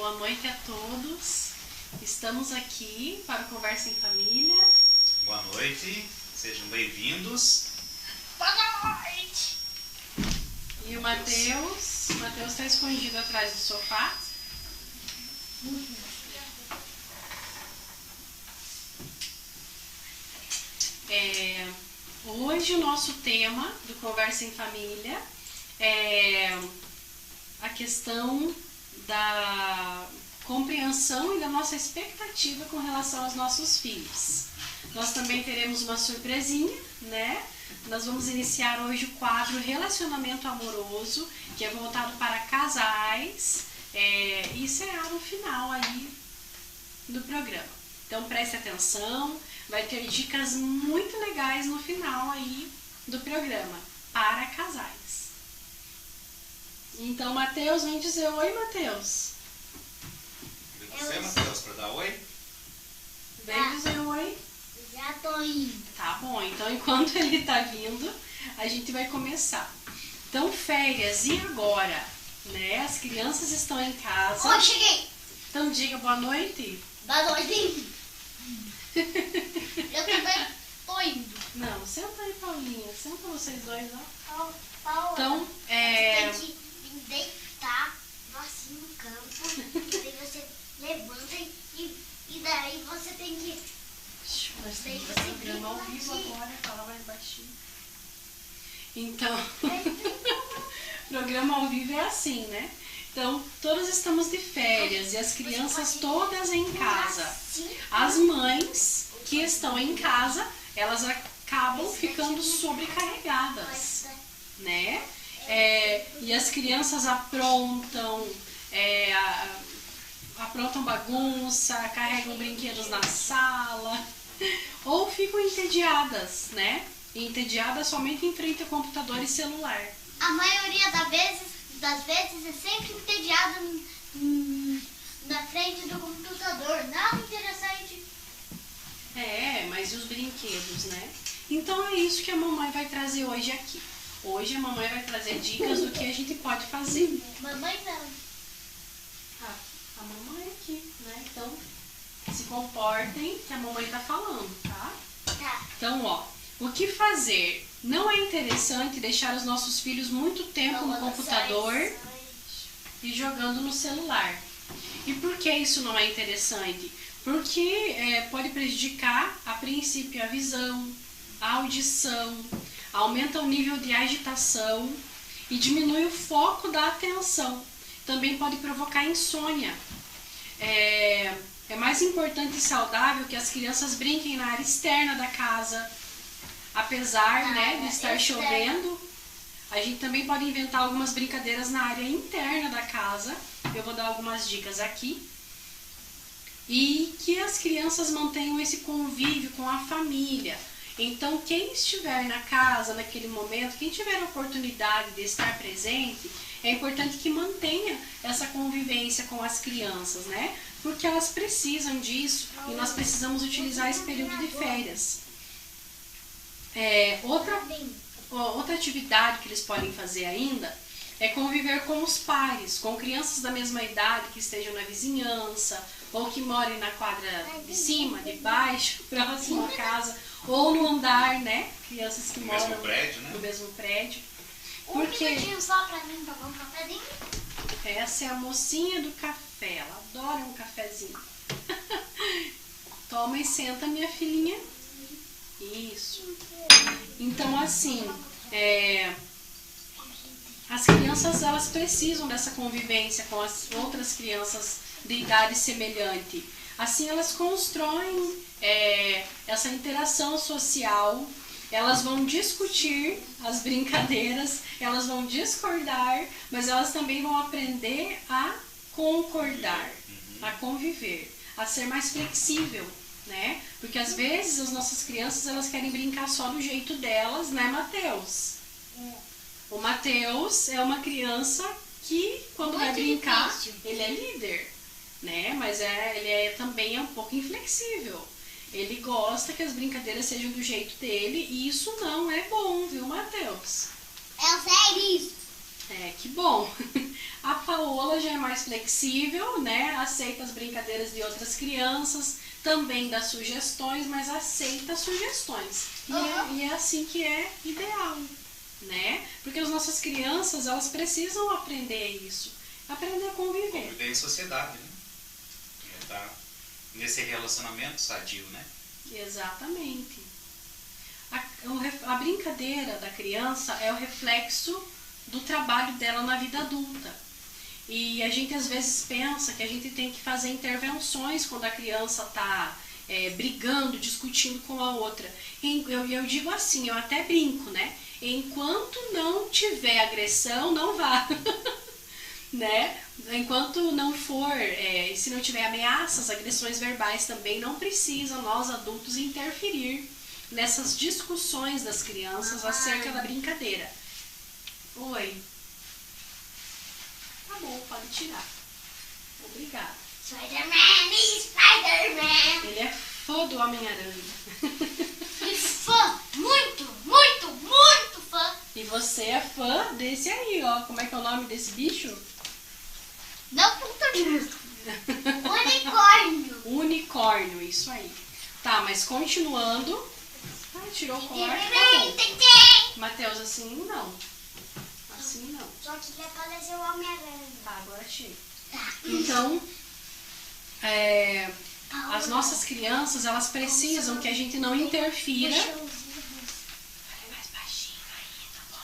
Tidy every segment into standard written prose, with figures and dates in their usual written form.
boa noite a todos. Estamos aqui para o Conversa em Família. Boa noite, sejam bem-vindos. Boa noite. E o Matheus está escondido atrás do sofá. Hoje o nosso tema do Conversa em Família é a questão da compreensão e da nossa expectativa com relação aos nossos filhos. Nós também teremos uma surpresinha, né? Nós vamos iniciar hoje o quadro Relacionamento Amoroso, que é voltado para casais, e será no final aí do programa. Então preste atenção, vai ter dicas muito legais no final aí do programa para casais. Então, Matheus, vem dizer oi, Matheus. Você, Matheus, para dar oi? Vem dizer oi. Já tô indo. Tá bom, então enquanto ele tá vindo, a gente vai começar. Então, férias, e agora? Né? As crianças estão em casa. Oi, cheguei. Então diga boa noite. Boa noite. Eu também tô indo. Não, senta aí, Paulinha. Senta vocês dois, ó. Paula, Então, você tem que deitar assim no campo. Daí você levanta e daí você tem que... Nós estamos no programa ao vivo agora, fala mais baixinho. Então, programa ao vivo é assim, né? Então, todos estamos de férias e as crianças todas em casa. As mães que estão em casa, elas acabam ficando sobrecarregadas, né? E as crianças aprontam bagunça, carregam brinquedos na sala, ou ficam entediadas, né? Entediadas somente em frente ao computador e celular. A maioria das vezes é sempre entediada na frente do computador. Não interessante. Mas e os brinquedos, né? Então é isso que a mamãe vai trazer hoje aqui. Hoje a mamãe vai trazer dicas do que a gente pode fazer. Mamãe não. A mamãe aqui, né? Então, se comportem que a mamãe tá falando, tá? Tá. Então, ó, o que fazer? Não é interessante deixar os nossos filhos muito tempo no computador e jogando no celular. E por que isso não é interessante? Porque pode prejudicar, a princípio, a visão, a audição, aumenta o nível de agitação e diminui o foco da atenção. Também pode provocar insônia. É mais importante e saudável que as crianças brinquem na área externa da casa. Apesar, né, de estar chovendo, a gente também pode inventar algumas brincadeiras na área interna da casa. Eu vou dar algumas dicas aqui. E que as crianças mantenham esse convívio com a família. Então, quem estiver na casa naquele momento, quem tiver a oportunidade de estar presente, é importante que mantenha essa convivência com as crianças, né? Porque elas precisam disso e nós precisamos utilizar esse período de férias. Outra atividade que eles podem fazer ainda é conviver com os pares, com crianças da mesma idade que estejam na vizinhança ou que morem na quadra de cima, de baixo, próximo à casa, ou no andar, né? Crianças que moram no mesmo prédio. Porque... Um minutinho só pra mim, tomar um cafezinho. Essa é a mocinha do café, ela adora um cafezinho. Toma e senta, minha filhinha. Isso. Então, assim, as crianças, elas precisam dessa convivência com as outras crianças de idade semelhante. Assim, elas constroem essa interação social. Elas vão discutir as brincadeiras, elas vão discordar, mas elas também vão aprender a concordar, a conviver, a ser mais flexível, né? Porque às vezes as nossas crianças, elas querem brincar só do jeito delas, né, Matheus? O Matheus é uma criança que, quando vai brincar, ele é líder, né? Mas ele também é um pouco inflexível. Ele gosta que as brincadeiras sejam do jeito dele e isso não é bom, viu, Matheus? Eu sei disso. Que bom. A Paola já é mais flexível, né? Aceita as brincadeiras de outras crianças, também dá sugestões, mas aceita sugestões. E é assim que é ideal, né? Porque as nossas crianças, elas precisam aprender isso, aprender a conviver. Conviver em sociedade, né? Tá nesse relacionamento sadio, né? Exatamente. A brincadeira da criança é o reflexo do trabalho dela na vida adulta. E a gente às vezes pensa que a gente tem que fazer intervenções quando a criança está brigando, discutindo com a outra. Eu digo assim, eu até brinco, né? Enquanto não tiver agressão, não vá. Né? Enquanto não for, se não tiver ameaças, agressões verbais também, não precisa nós adultos interferir nessas discussões das crianças acerca da brincadeira. Oi. Tá bom, pode tirar. Obrigada. Spider-Man! Ele é fã do Homem-Aranha. E fã! Muito, muito, muito fã! E você é fã desse aí, ó. Como é que é o nome desse bicho? Não ponta justo. Unicórnio! Unicórnio, isso aí. Tá, mas continuando. Tirou o colar, tá bom. Matheus, assim não. Assim não. Só que ele apareceu o Homem-Aranha. Tá, agora chega. Então, as nossas crianças, elas precisam que a gente não interfira. Fala mais baixinho aí, tá bom?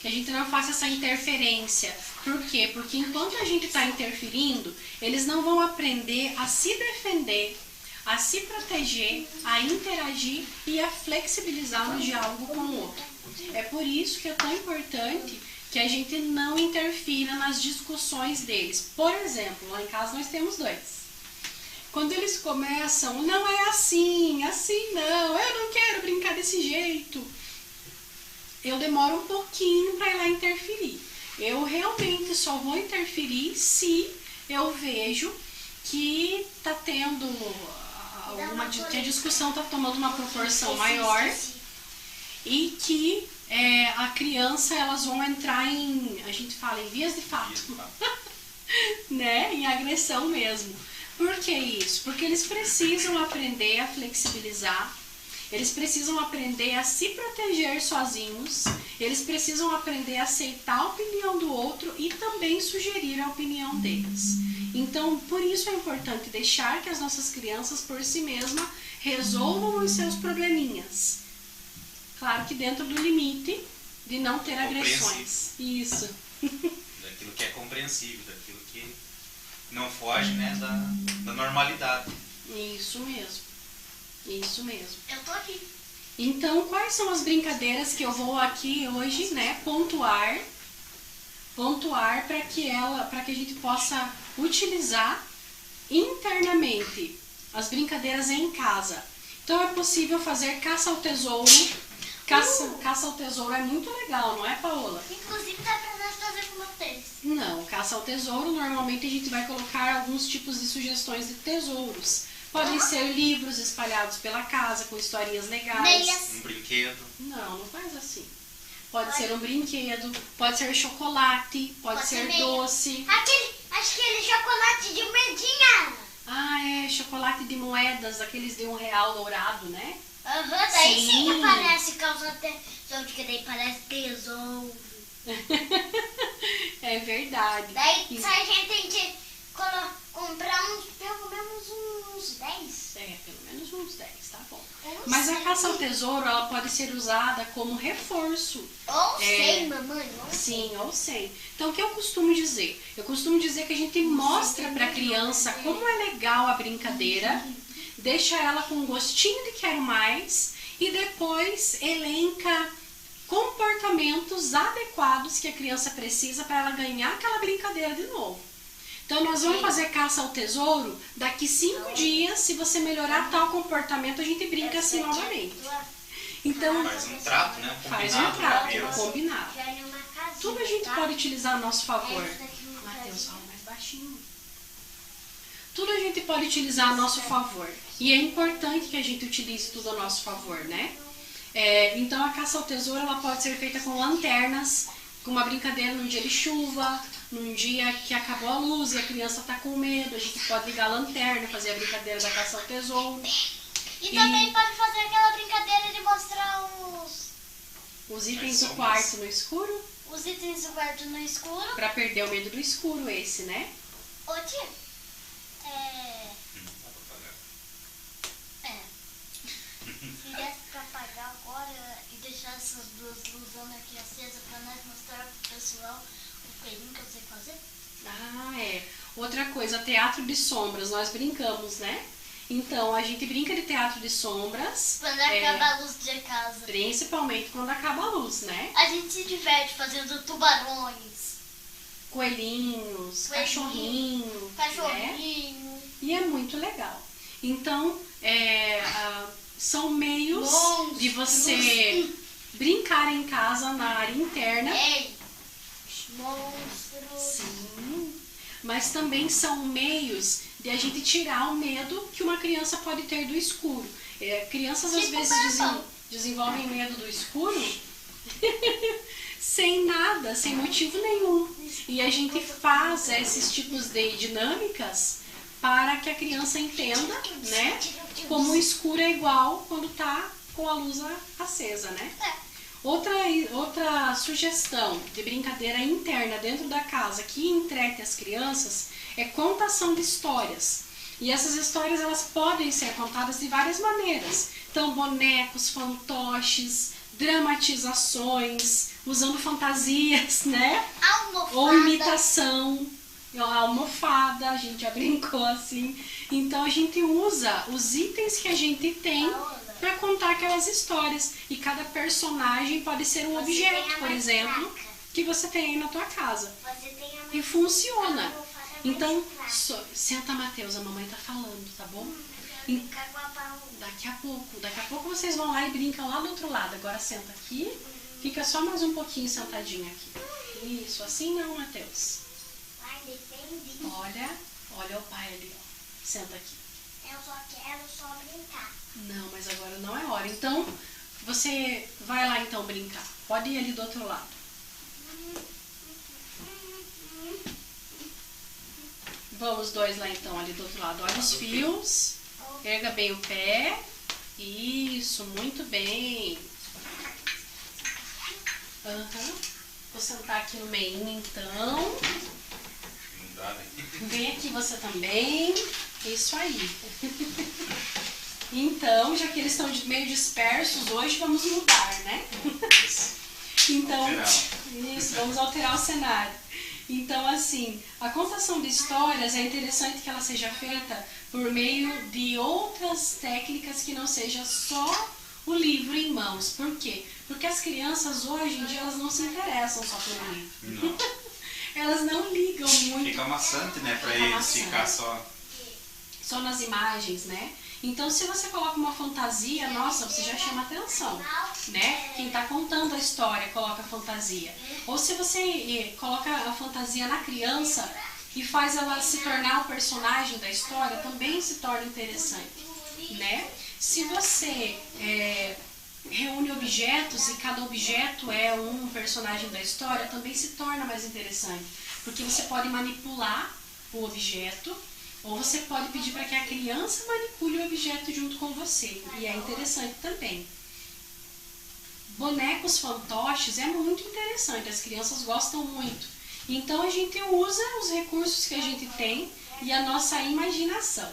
Que a gente não faça essa interferência. Por quê? Porque enquanto a gente está interferindo, eles não vão aprender a se defender, a se proteger, a interagir e a flexibilizar no diálogo com o outro. É por isso que é tão importante que a gente não interfira nas discussões deles. Por exemplo, lá em casa nós temos dois. Quando eles começam, não é assim, assim não, eu não quero brincar desse jeito. Eu demoro um pouquinho para ir lá interferir. Eu realmente só vou interferir se eu vejo que está tendo que a discussão está tomando uma proporção maior e que a criança, elas vão entrar em, a gente fala, em vias de fato, né? Em agressão mesmo. Por que isso? Porque eles precisam aprender a flexibilizar, eles precisam aprender a se proteger sozinhos, eles precisam aprender a aceitar a opinião do outro e também sugerir a opinião deles. Então, por isso é importante deixar que as nossas crianças, por si mesmas, resolvam os seus probleminhas. Claro que dentro do limite de não ter agressões. Isso. Daquilo que é compreensível, daquilo que não foge, né, da normalidade. Isso mesmo. Isso mesmo. Eu tô aqui. Então, quais são as brincadeiras que eu vou aqui hoje, né, pontuar para que a gente possa utilizar internamente as brincadeiras em casa. Então, é possível fazer caça ao tesouro. Caça ao tesouro é muito legal, não é, Paola? Inclusive, dá pra nós fazer com vocês. Não, caça ao tesouro, normalmente a gente vai colocar alguns tipos de sugestões de tesouros. Podem ser livros espalhados pela casa com historinhas legais. Meias. Um brinquedo. Não faz assim. Pode ser um brinquedo, pode ser chocolate, pode ser meia. Doce. Aquele chocolate de moedinha. Ah, chocolate de moedas, aqueles de R$1 dourado, né? Daí sim parece calça tesouro, que daí parece tesouro. É verdade. Daí se a gente tem que comprar pelo menos uns 10. Pelo menos uns 10, tá bom. Mas a caça ao tesouro, ela pode ser usada como reforço. Ou 100, mamãe. Sim, ou 100. Então, o que eu costumo dizer? Eu costumo dizer que a gente mostra para a criança como é legal a brincadeira, deixa ela com um gostinho de quero mais e depois elenca comportamentos adequados que a criança precisa para ela ganhar aquela brincadeira de novo. Então, nós vamos fazer caça ao tesouro, daqui 5 dias, se você melhorar tal comportamento, a gente brinca assim novamente. Então, faz um trato, né? Faz um trato, Deus. combinado. Tudo a gente pode utilizar a nosso favor. Matheus, fala mais baixinho. Tudo a gente pode utilizar a nosso favor. E é importante que a gente utilize tudo a nosso favor, né? Então, a caça ao tesouro, ela pode ser feita com lanternas, uma brincadeira num dia de chuva, num dia que acabou a luz e a criança tá com medo, a gente pode ligar a lanterna, fazer a brincadeira da caça ao tesouro. E também pode fazer aquela brincadeira de mostrar Os itens do quarto no escuro, os itens do quarto no escuro. pra perder o medo do escuro esse, né? Ô tia, Dá pra pagar. se desse pra apagar agora e deixar essas duas luzonas aqui acesas pra nós mostrar pro pessoal o coelhinho que eu sei fazer. Ah, é. Outra coisa, teatro de sombras, nós brincamos, né? Então, a gente brinca de teatro de sombras. Quando acaba a luz de casa. Principalmente quando acaba a luz, né? A gente se diverte fazendo tubarões, Coelhinhos, cachorrinho, né? cachorrinho. E é muito legal. Então, são meios de você brincar em casa na área interna. Ei, monstros. Sim. Mas também são meios de a gente tirar o medo que uma criança pode ter do escuro. Crianças às Tipo vezes Peppa. desenvolvem medo do escuro sem nada, sem motivo nenhum. E a gente faz esses tipos de dinâmicas para que a criança entenda, né, como o escuro é igual quando está com a luz acesa, né? Outra sugestão de brincadeira interna dentro da casa que entrete as crianças é contação de histórias. E essas histórias elas podem ser contadas de várias maneiras. Então, bonecos, fantoches, dramatizações, usando fantasias, né? Almofada. Ou imitação, a almofada, a gente já brincou assim. Então, a gente usa os itens que a gente tem para contar aquelas histórias. E cada personagem pode ser um objeto, por exemplo, que você tem aí na tua casa. E funciona. Então, senta, Matheus, a mamãe tá falando, tá bom? Daqui a pouco vocês vão lá e brincam lá do outro lado. Agora senta aqui, fica só mais um pouquinho sentadinho aqui. Isso, assim não, Matheus. Olha o pai ali, ó. Senta aqui. Eu só quero só brincar. Não, mas agora não é hora. Então, você vai lá então brincar. Pode ir ali do outro lado. Vamos dois lá então, ali do outro lado. Olha os fios. Erga bem o pé. Isso, muito bem. Vou sentar aqui no meio então. Não dá, né? Vem aqui você também. Isso aí. Então, já que eles estão meio dispersos, hoje vamos mudar, né? Então, isso, vamos alterar o cenário. Então, assim, a contação de histórias é interessante que ela seja feita por meio de outras técnicas que não seja só o livro em mãos. Por quê? Porque as crianças hoje em dia elas não se interessam só pelo livro. Não. Elas não ligam muito. Fica maçante, né? Pra Fica eles maçante. ficar só Nas imagens, né? Então, se você coloca uma fantasia, nossa, você já chama atenção, né? Quem está contando a história coloca a fantasia. Ou se você coloca a fantasia na criança e faz ela se tornar o personagem da história, também se torna interessante, né? Se você reúne objetos e cada objeto é um personagem da história, também se torna mais interessante, porque você pode manipular o objeto. Ou você pode pedir para que a criança manipule o objeto junto com você. E é interessante também. Bonecos fantoches é muito interessante. As crianças gostam muito. Então a gente usa os recursos que a gente tem e a nossa imaginação.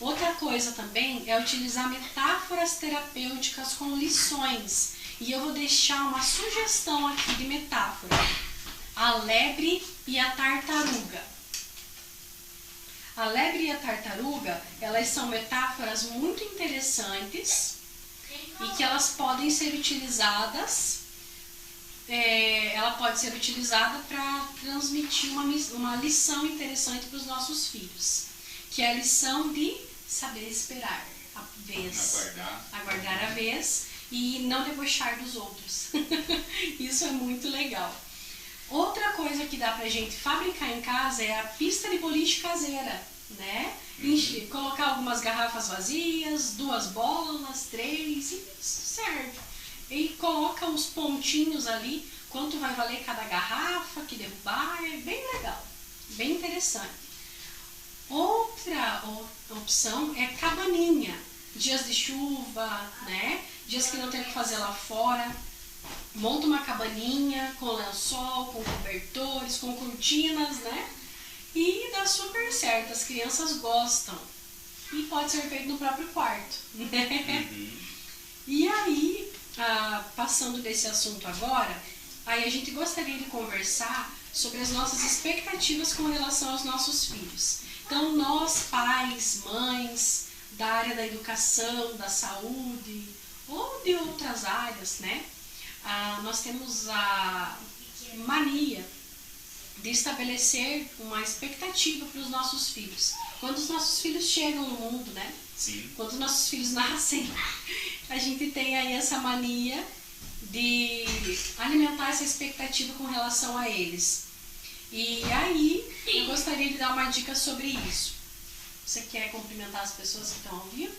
Outra coisa também é utilizar metáforas terapêuticas com lições. E eu vou deixar uma sugestão aqui de metáfora. A lebre e a tartaruga. A lebre e a tartaruga, elas são metáforas muito interessantes e que elas podem ser utilizadas, ela pode ser utilizada para transmitir uma lição interessante para os nossos filhos, que é a lição de saber esperar a vez, aguardar a vez e não debochar dos outros. Isso é muito legal. Outra coisa que dá pra gente fabricar em casa é a pista de boliche caseira, né? Colocar algumas garrafas vazias, 2 bolas, 3, e isso serve. E coloca uns pontinhos ali quanto vai valer cada garrafa que derrubar, é bem legal, bem interessante. Outra opção é cabaninha, dias de chuva, né? Dias que não tem o que fazer lá fora, monta uma cabaninha com lençol, com cobertores, com cortinas, né? E dá super certo, as crianças gostam. E pode ser feito no próprio quarto, né? E aí, passando desse assunto agora, aí a gente gostaria de conversar sobre as nossas expectativas com relação aos nossos filhos. Então, nós, pais, mães, da área da educação, da saúde, ou de outras áreas, né? Nós temos a mania de estabelecer uma expectativa para os nossos filhos. Quando os nossos filhos chegam no mundo, né? Sim. Quando os nossos filhos nascem, a gente tem aí essa mania de alimentar essa expectativa com relação a eles. E aí, eu gostaria de dar uma dica sobre isso. Você quer cumprimentar as pessoas que estão ao vivo?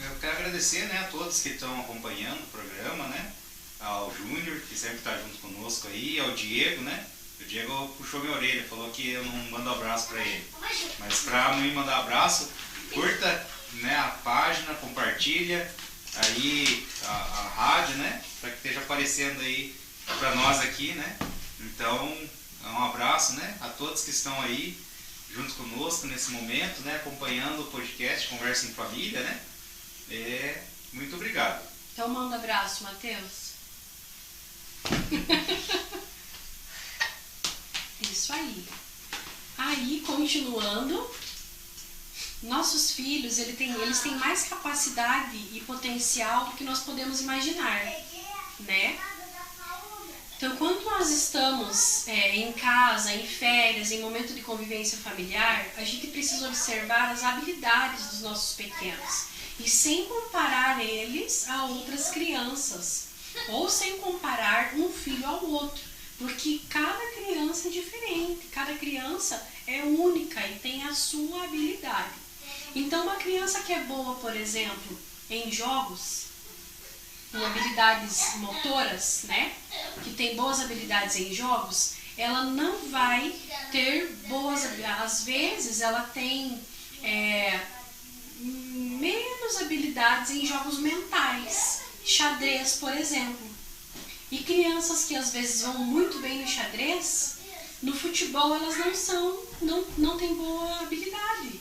Eu quero agradecer, né, a todos que estão acompanhando o programa, né? Ao Júnior, que sempre está junto conosco aí, ao Diego, né? O Diego puxou minha orelha, falou que eu não mando abraço para ele. Mas para mim mandar abraço, curta, né, a página, compartilha aí a rádio, né? Para que esteja aparecendo aí para nós aqui, né? Então, um abraço, né, a todos que estão aí junto conosco nesse momento, né, acompanhando o podcast Conversa em Família, né? Muito obrigado. Então manda abraço, Matheus. Isso aí. Aí, continuando, nossos filhos, eles têm mais capacidade e potencial do que nós podemos imaginar, né? Então, quando nós estamos em casa, em férias, em momento de convivência familiar, a gente precisa observar as habilidades dos nossos pequenos e sem comparar eles a outras crianças ou sem comparar um filho ao outro, porque cada criança é diferente, cada criança é única e tem a sua habilidade. Então, uma criança que é boa, por exemplo, em jogos, em habilidades motoras, né, que tem boas habilidades em jogos, ela não vai ter boas habilidades. Às vezes, ela tem menos habilidades em jogos mentais, xadrez, por exemplo. E crianças que às vezes vão muito bem no xadrez, no futebol elas não têm boa habilidade.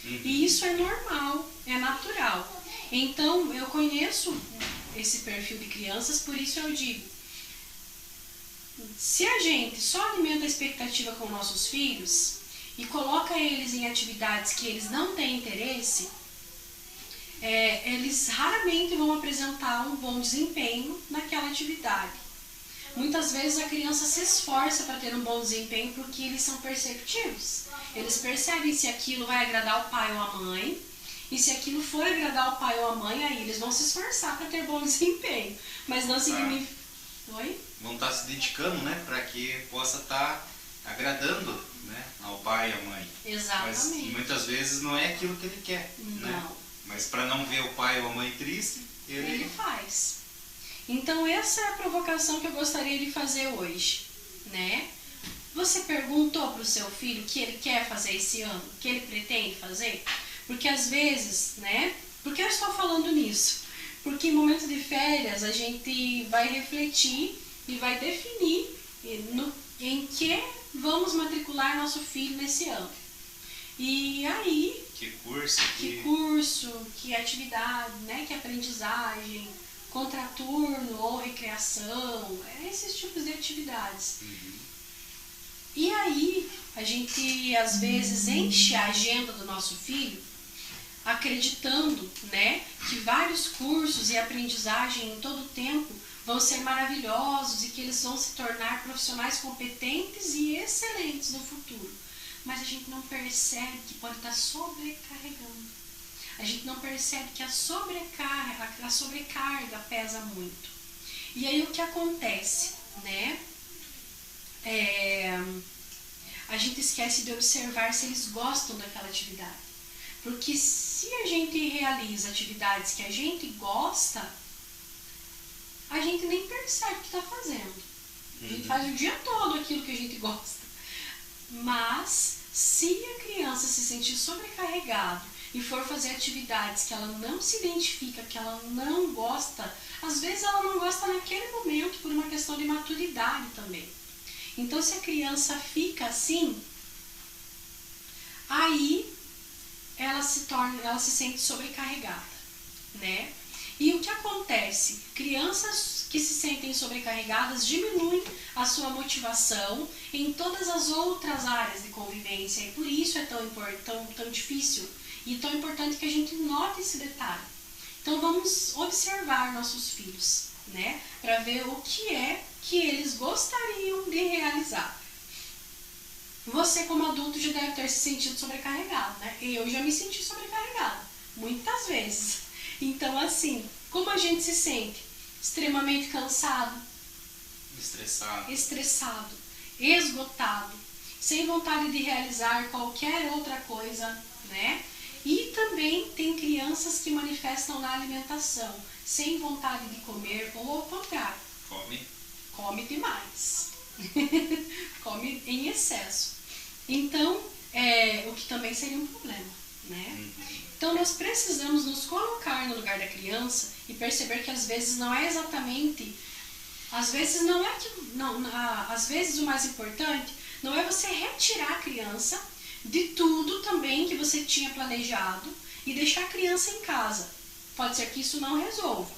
E isso é normal, é natural. Então, eu conheço esse perfil de crianças, por isso eu digo, se a gente só alimenta a expectativa com nossos filhos e coloca eles em atividades que eles não têm interesse, eles raramente vão apresentar um bom desempenho naquela atividade. Muitas vezes a criança se esforça para ter um bom desempenho porque eles são perceptivos. Eles percebem se aquilo vai agradar o pai ou a mãe, e se aquilo for agradar o pai ou a mãe, aí eles vão se esforçar para ter bom desempenho. Mas não significa... Oi? Vão estar se dedicando, né, para que possa estar agradando, né, ao pai e à mãe. Exatamente. Mas muitas vezes não é aquilo que ele quer. Não. Né? Mas para não ver o pai ou a mãe triste, ele faz. Então essa é a provocação que eu gostaria de fazer hoje, né? Você perguntou para o seu filho o que ele quer fazer esse ano, o que ele pretende fazer? Porque às vezes, né? Por que eu estou falando nisso? Porque em momento de férias a gente vai refletir e vai definir em que vamos matricular nosso filho nesse ano. E aí... Que curso, que atividade, né? Que aprendizagem, contraturno ou recreação, esses tipos de atividades. E aí, a gente às vezes enche a agenda do nosso filho acreditando, né, que vários cursos e aprendizagem em todo o tempo vão ser maravilhosos e que eles vão se tornar profissionais competentes e excelentes no futuro. Mas a gente não percebe que pode estar sobrecarregando. A gente não percebe que a sobrecarga pesa muito. E aí o que acontece, né? A gente esquece de observar se eles gostam daquela atividade. Porque se a gente realiza atividades que a gente gosta, a gente nem percebe o que está fazendo. A gente faz o dia todo aquilo que a gente gosta. Mas, se a criança se sentir sobrecarregada e for fazer atividades que ela não se identifica, que ela não gosta, às vezes ela não gosta naquele momento por uma questão de maturidade também. Então, se a criança fica assim, aí ela se sente sobrecarregada, né? E o que acontece? Crianças que se sentem sobrecarregadas diminuem a sua motivação em todas as outras áreas de convivência. E por isso é tão difícil e tão importante que a gente note esse detalhe. Então vamos observar nossos filhos, né? Para ver o que é que eles gostariam de realizar. Você, como adulto, já deve ter se sentido sobrecarregado, né? Eu já me senti sobrecarregada, muitas vezes. Então, assim, como a gente se sente? Extremamente cansado, estressado, esgotado, sem vontade de realizar qualquer outra coisa, né? E também tem crianças que manifestam na alimentação, sem vontade de comer ou ao contrário. Come demais. Come em excesso. Então, o que também seria um problema, né? Então, nós precisamos nos colocar no lugar da criança e perceber que às vezes não é exatamente... Às vezes o mais importante não é você retirar a criança de tudo também que você tinha planejado e deixar a criança em casa. Pode ser que isso não resolva,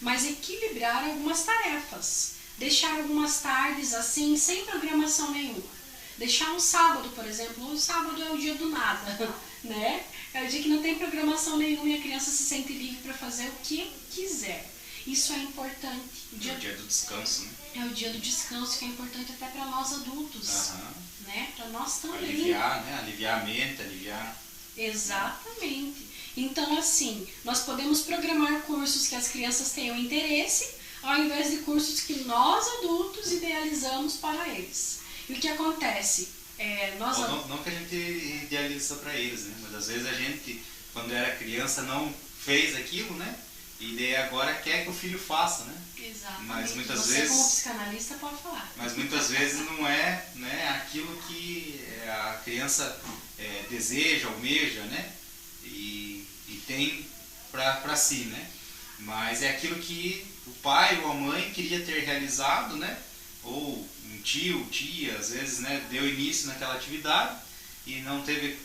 mas equilibrar algumas tarefas. Deixar algumas tardes assim, sem programação nenhuma. Deixar um sábado, por exemplo, o sábado é o dia do nada, né? É o dia que não tem programação nenhuma e a criança se sente livre para fazer o que quiser. Isso é importante. É o dia do descanso, né? É o dia do descanso, que é importante até para nós adultos, né? Para nós também. Aliviar, né? Aliviar a mente, aliviar... Exatamente. Então, assim, nós podemos programar cursos que as crianças tenham interesse, ao invés de cursos que nós adultos idealizamos para eles. E o que acontece? Não que a gente idealiza para eles, né? Mas às vezes a gente, quando era criança, não fez aquilo, né? E daí agora quer que o filho faça, né? Exatamente. Mas muitas Você, vezes, como psicanalista, pode falar. Mas muitas vezes não é, né, aquilo que a criança deseja, almeja, né? E tem para si, né? Mas é aquilo que o pai ou a mãe queria ter realizado, né? Ou um tio, tia, às vezes, né, deu início naquela atividade e não teve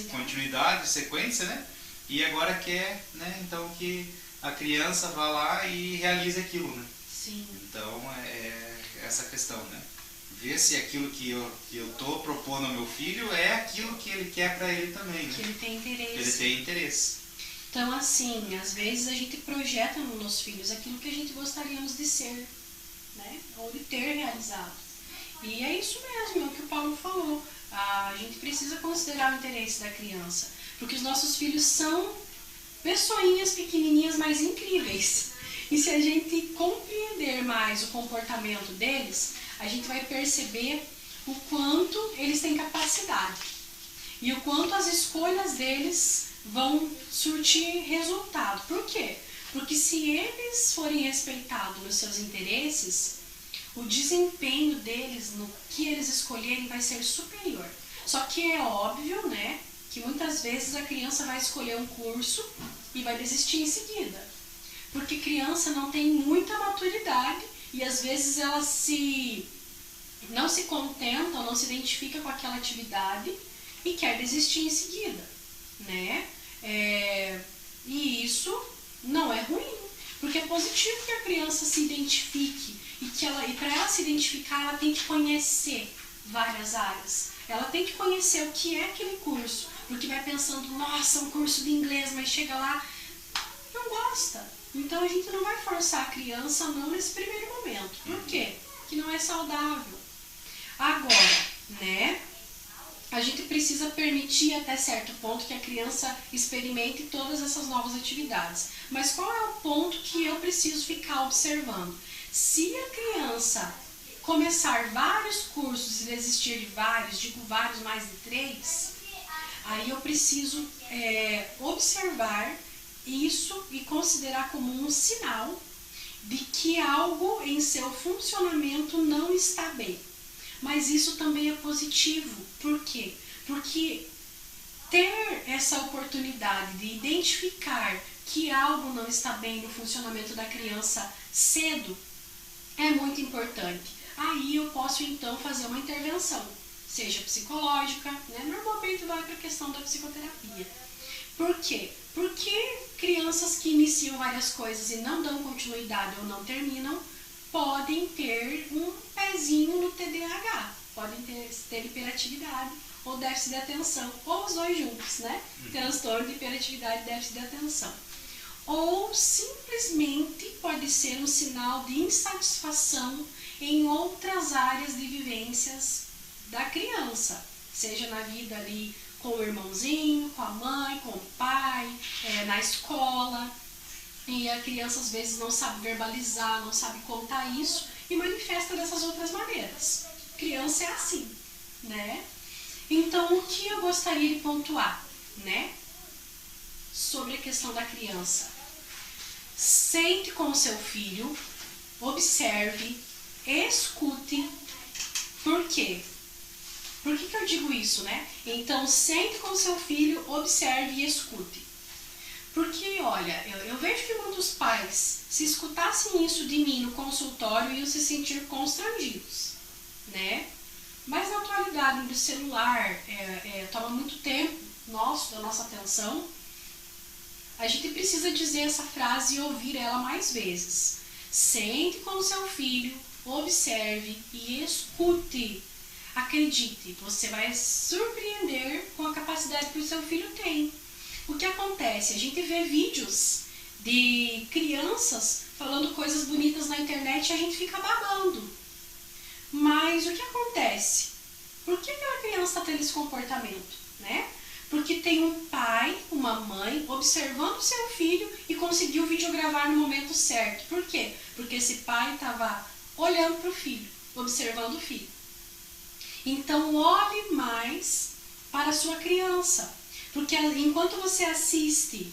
continuidade, sequência, né? E agora quer, né, então, que a criança vá lá e realize aquilo, né? Sim. Então, é essa questão, né? Ver se aquilo que eu estou propondo ao meu filho é aquilo que ele quer para ele também, né? Que ele tem interesse. Ele tem interesse. Então, assim, às vezes a gente projeta nos nossos filhos aquilo que a gente gostaríamos de ser, né? Ou de ter realizado. E é isso mesmo, é o que o Paulo falou. A gente precisa considerar o interesse da criança, porque os nossos filhos são pessoinhas pequenininhas, mas incríveis. E se a gente compreender mais o comportamento deles, a gente vai perceber o quanto eles têm capacidade e o quanto as escolhas deles vão surtir resultado. Por quê? Porque se eles forem respeitados nos seus interesses, o desempenho deles no que eles escolherem vai ser superior. Só que é óbvio, né, que muitas vezes a criança vai escolher um curso e vai desistir em seguida. Porque criança não tem muita maturidade e às vezes ela não se contenta, não se identifica com aquela atividade e quer desistir em seguida, né? E isso não é ruim, porque é positivo que a criança se identifique e para ela se identificar ela tem que conhecer várias áreas. Ela tem que conhecer o que é aquele curso, porque vai pensando, nossa, um curso de inglês, mas chega lá, não gosta. Então a gente não vai forçar a criança não nesse primeiro momento. Por quê? Que não é saudável. Agora, né, a gente precisa permitir até certo ponto que a criança experimente todas essas novas atividades. Mas qual é o ponto que eu preciso ficar observando? Se a criança começar vários cursos e desistir de vários, digo vários mais de 3, aí eu preciso observar isso e considerar como um sinal de que algo em seu funcionamento não está bem. Mas isso também é positivo. Por quê? Porque ter essa oportunidade de identificar que algo não está bem no funcionamento da criança cedo é muito importante. Aí eu posso então fazer uma intervenção, seja psicológica, né? Normalmente vai para a questão da psicoterapia. Por quê? Porque crianças que iniciam várias coisas e não dão continuidade ou não terminam, podem ter um pezinho no TDAH, podem ter hiperatividade ou déficit de atenção, ou os dois juntos, né? Transtorno de hiperatividade e déficit de atenção. Ou simplesmente pode ser um sinal de insatisfação em outras áreas de vivências da criança, seja na vida ali com o irmãozinho, com a mãe, com o pai, na escola. E a criança às vezes não sabe verbalizar, não sabe contar isso e manifesta dessas outras maneiras. Criança é assim, né? Então, o que eu gostaria de pontuar, né? Sobre a questão da criança. Sente com o seu filho, observe, escute. Por quê? Por que eu digo isso, né? Então, sente com o seu filho, observe e escute. Porque, olha, eu vejo que muitos pais, se escutassem isso de mim no consultório, iam se sentir constrangidos, né? Mas na atualidade, onde o celular toma muito tempo da nossa atenção, a gente precisa dizer essa frase e ouvir ela mais vezes. Sente com o seu filho, observe e escute. Acredite, você vai surpreender com a capacidade que o seu filho tem. O que acontece? A gente vê vídeos de crianças falando coisas bonitas na internet e a gente fica babando. Mas o que acontece? Por que aquela criança está tendo esse comportamento, né? Porque tem um pai, uma mãe, observando o seu filho e conseguiu videogravar no momento certo. Por quê? Porque esse pai estava olhando para o filho, observando o filho. Então, olhe mais para a sua criança. Porque enquanto você assiste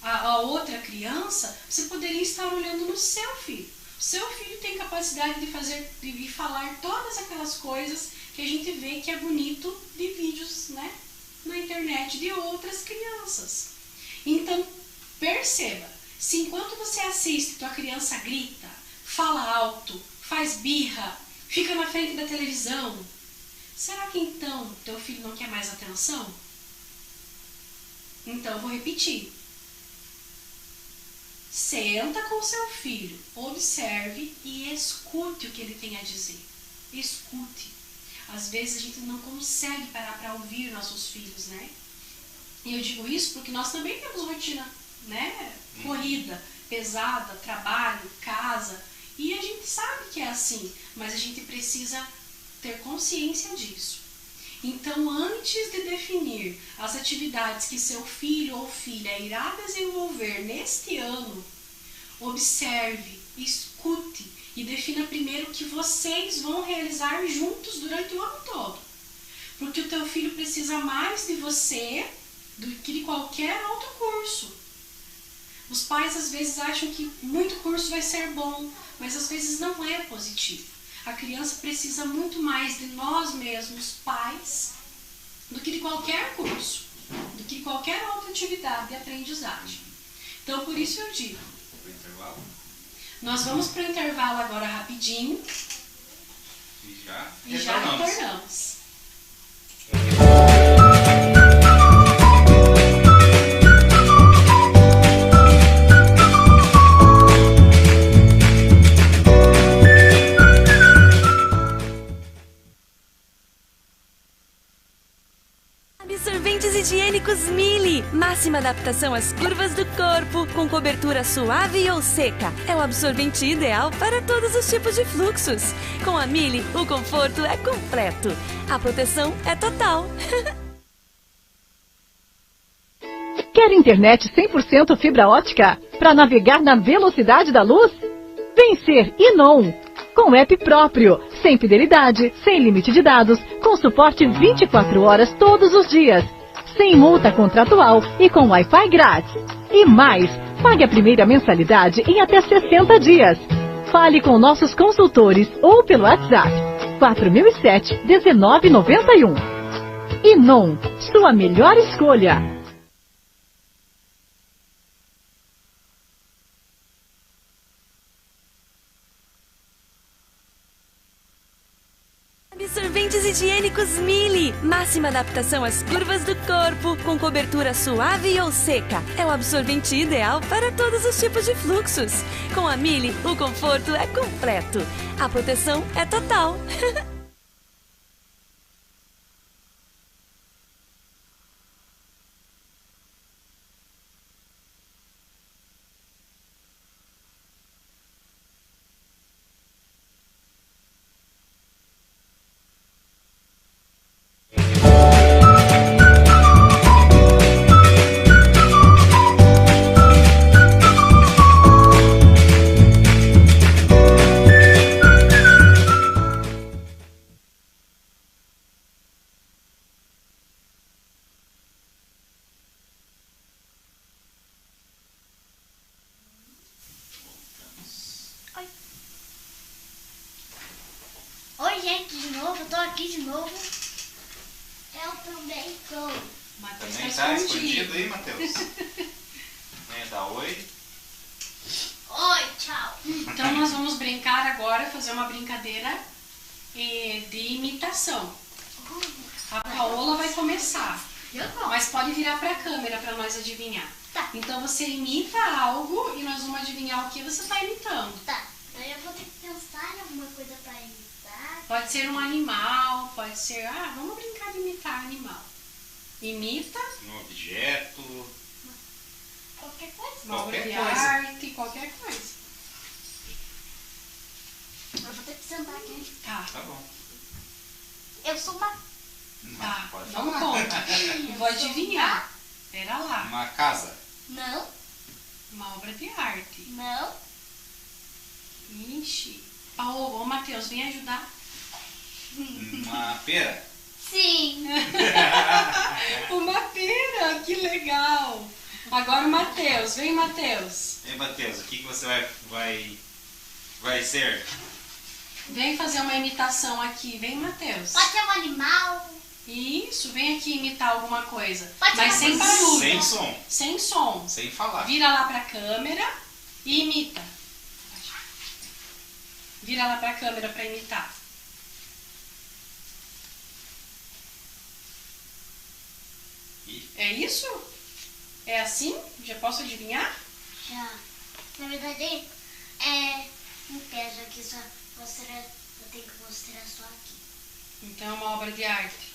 a outra criança, você poderia estar olhando no seu filho. O seu filho tem capacidade de falar todas aquelas coisas que a gente vê que é bonito de vídeos, né, na internet de outras crianças. Então, perceba, se enquanto você assiste, tua criança grita, fala alto, faz birra, fica na frente da televisão, será que então teu filho não quer mais atenção? Então, eu vou repetir. Senta com seu filho, observe e escute o que ele tem a dizer. Escute. Às vezes a gente não consegue parar para ouvir nossos filhos, né? E eu digo isso porque nós também temos rotina, né? Corrida, pesada, trabalho, casa. E a gente sabe que é assim, mas a gente precisa ter consciência disso. Então, antes de definir as atividades que seu filho ou filha irá desenvolver neste ano, observe, escute e defina primeiro o que vocês vão realizar juntos durante o ano todo. Porque o teu filho precisa mais de você do que de qualquer outro curso. Os pais às vezes acham que muito curso vai ser bom, mas às vezes não é positivo. A criança precisa muito mais de nós mesmos, pais, do que de qualquer curso, do que de qualquer outra atividade de aprendizagem. Então, por isso eu digo, nós vamos para o intervalo agora rapidinho e já retornamos. Absorventes higiênicos Mili. Máxima adaptação às curvas do corpo, com cobertura suave ou seca. É o absorvente ideal para todos os tipos de fluxos. Com a Mili, o conforto é completo. A proteção é total. Quer internet 100% fibra ótica para navegar na velocidade da luz? Vem ser Inon. Com app próprio, sem fidelidade, sem limite de dados, com suporte 24 horas todos os dias, sem multa contratual e com Wi-Fi grátis. E mais, Pague a primeira mensalidade em até 60 dias. Fale com nossos consultores ou pelo WhatsApp 4007-1991. Inon, sua melhor escolha. Absorventes higiênicos Mili. Máxima adaptação às curvas do corpo, com cobertura suave ou seca. É o absorvente ideal para todos os tipos de fluxos. Com a Mili, o conforto é completo. A proteção é total. Oi, gente, de novo, eu tô aqui de novo. Eu também tô. Matheus Também tá tá escondido. escondido aí, Matheus? Venha dar oi. Oi, tchau. Então nós vamos brincar agora, fazer uma brincadeira de imitação. A Paola vai começar, Eu não. mas pode virar para a câmera para nós adivinhar. Tá. Então você imita algo e nós vamos adivinhar o que você está imitando. Tá, aí eu vou ter que pensar em alguma coisa pra imitar. Pode ser um animal, pode ser... vamos brincar de imitar animal. Imita Um objeto. Qualquer coisa. uma obra Qualquer de coisa. arte, qualquer coisa. Eu vou ter que sentar aqui. Tá, Tá bom. Eu sou uma... tá. Pode Não falar. conta. Eu vou adivinhar. Pera lá. Uma casa. Não, Uma obra de arte. não. Ixi. Ô, Matheus, vem ajudar. Uma pera. Sim. Uma pera, que legal. Agora o Matheus, vem Matheus. E Matheus, o que você vai ser? Vem fazer uma imitação aqui, vem Matheus. Pode ser um animal. Isso, vem aqui imitar alguma coisa. Pode Mas ser sem uma barulho. Sem som. Sem som. Sem falar. Vira lá pra câmera e imita. Vira lá pra câmera pra imitar. Ih. É isso? É assim? Já posso adivinhar? Já. Na verdade, é um pé aqui só mostrar. Eu tenho que mostrar só aqui. Então é uma obra de arte.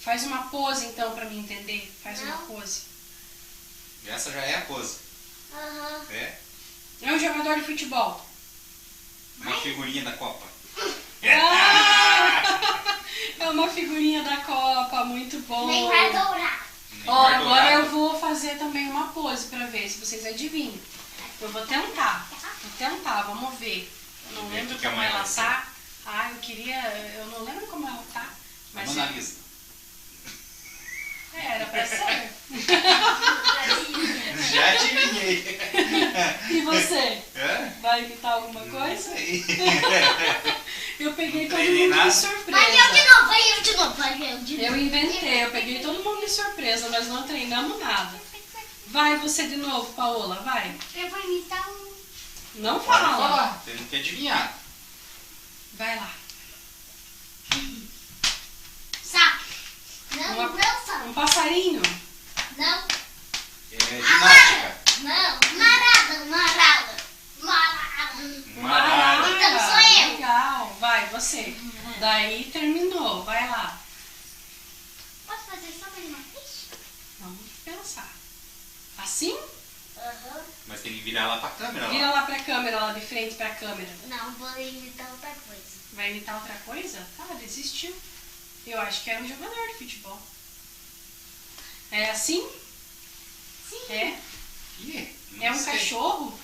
Faz uma pose então pra me entender. Faz uma Não. pose. Essa já é a pose. Aham. É É um jogador de futebol. uma figurinha da Copa. É uma figurinha da Copa, muito bom. Nem vai dourar. Ó, Neymar agora dourado. eu vou fazer também uma pose pra ver se vocês adivinham. Eu vou tentar. Vamos ver. Eu não Vamos ver lembro o que a como mãe ela vai tá. Eu não lembro como ela tá. A Mas Mona Lisa. era pra ser. Já adivinhei. E você? É? Vai imitar alguma coisa? Sei. Eu peguei Não todo treinei mundo nada. de surpresa. Vai eu de novo, vai eu de novo, vai eu de novo. Eu inventei, eu peguei todo mundo de surpresa, nós não treinamos nada. Vai você de novo, Paola, vai. Eu vou imitar um... Não Pode fala. falar. Temos que adivinhar. Vai lá. Sapo. Não, Uma- não sapo. Um passarinho. Não. É ginástica. Não. Marada, marada. Marada. Uma arara. Então sou eu. Legal. Vai, você. Daí terminou. Vai lá. Posso fazer só mais uma vez? Vamos pensar. Assim? Aham. Mas tem que virar lá pra câmera. Vira Lá. lá pra câmera, lá de frente pra câmera. Não, vou imitar outra coisa. Vai imitar outra coisa? Ah, desistiu. Eu acho que era um jogador de futebol. É assim? Sim. É? Ih, não É um sei. cachorro?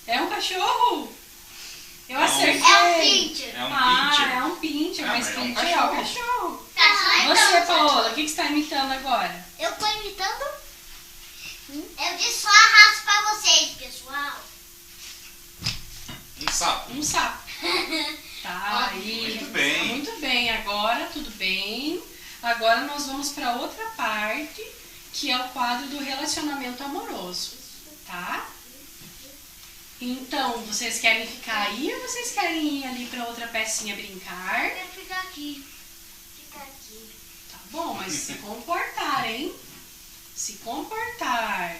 É um cachorro? Eu É um- acertei. É um pincher. É um Ah, pincher. é um pincher, Ah, mas mas é um pincher é um cachorro. Cachorro, Você, então, Paola, o que você está imitando agora? eu tô imitando Eu disse só a raça pra vocês, pessoal. Um sapo. Um sapo. Tá, Muito bem. Muito bem, agora tudo bem. Agora nós vamos para outra parte, que é o quadro do relacionamento amoroso, tá? Então, vocês querem ficar aí ou vocês querem ir ali para outra pecinha brincar? Eu quero ficar aqui. Ficar aqui. Tá bom, mas se comportar, hein? Se comportar.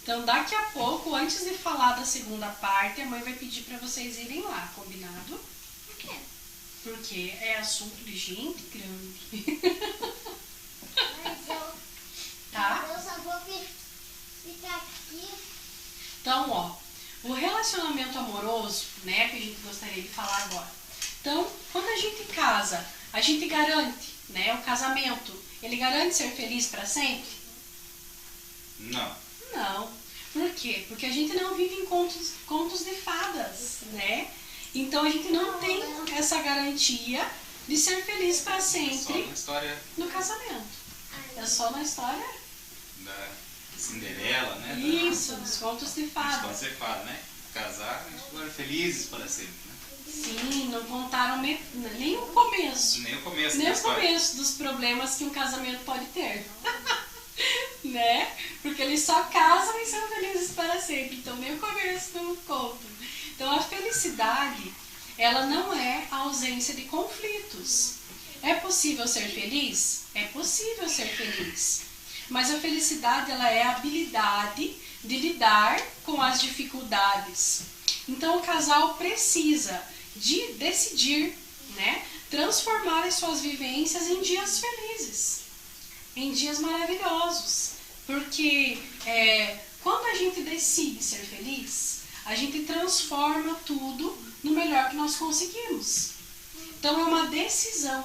Então, daqui a pouco, antes de falar da segunda parte, a mãe vai pedir para vocês irem lá, combinado? Por quê? Porque é assunto de gente grande. Mas Tá? eu só vou ficar aqui. Então, ó, o relacionamento amoroso, né, que a gente gostaria de falar agora. Então, quando a gente casa, a gente garante, né, o casamento, ele garante ser feliz para sempre? Não. Não. Por quê? Porque a gente não vive em contos de fadas, né? Então a gente não tem essa garantia de ser feliz para Só sempre na história no casamento. É só na história? da Cinderela, né? Isso, dos contos de Dos fadas. contos de fada, né? Casar e ficar felizes para sempre, né? Sim, não contaram nem o começo. Nem o começo Nem da o história. começo dos problemas que um casamento pode ter. Né? Porque eles só casam e são felizes para sempre. Então nem o começo não conta. Então a felicidade, ela não é a ausência de conflitos. É possível ser feliz? É possível ser feliz. Mas a felicidade, ela é a habilidade de lidar com as dificuldades. Então o casal precisa de decidir, né, transformar as suas vivências em dias felizes, em dias maravilhosos. Porque quando a gente decide ser feliz, a gente transforma tudo no melhor que nós conseguimos. Então é uma decisão.